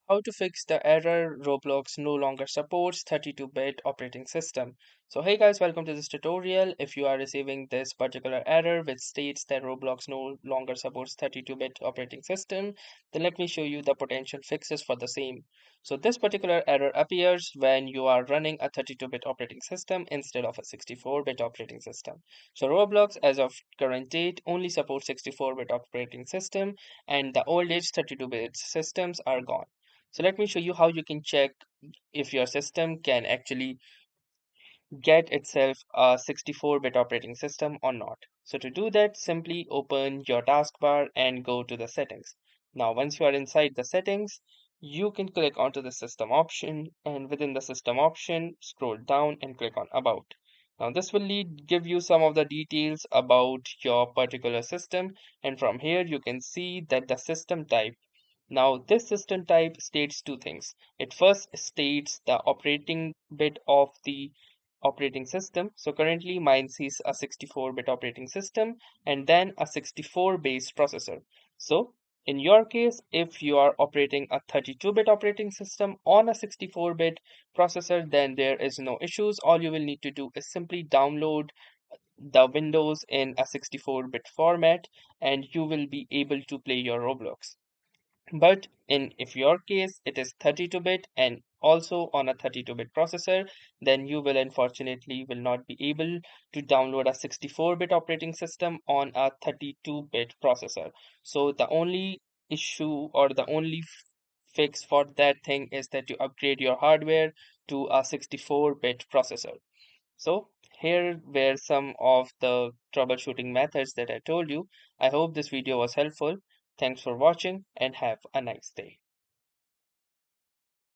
How to fix the error Roblox no longer supports 32-bit operating system. So hey guys, welcome to this tutorial. If you are receiving this particular error which states that Roblox no longer supports 32-bit operating system, then let me show you the potential fixes for the same. So this particular error appears when you are running a 32-bit operating system instead of a 64-bit operating system. So Roblox as of current date only supports 64-bit operating system, and the old age 32-bit systems are gone. So let me show you how you can check if your system can actually get itself a 64-bit operating system or not. So to do that, simply open your taskbar and go to the settings. Now, once you are inside the settings, you can click onto the system option, and within the system option, scroll down and click on about. Now, this will give you some of the details about your particular system, and from here you can see that the system type. Now, this system type states two things. It first states the operating bit of the operating system. So currently mine sees a 64-bit operating system and then a 64 base processor. So in your case, if you are operating a 32-bit operating system on a 64-bit processor, then there is no issues. All you will need to do is simply download the Windows in a 64-bit format and you will be able to play your Roblox. But in if your case it is 32-bit and also on a 32-bit processor, then you will unfortunately will not be able to download a 64-bit operating system on a 32-bit processor. So the only issue or the only fix for that thing is that you upgrade your hardware to a 64-bit processor. So here were some of the troubleshooting methods that I told you. I hope this video was helpful. Thanks for watching and have a nice day.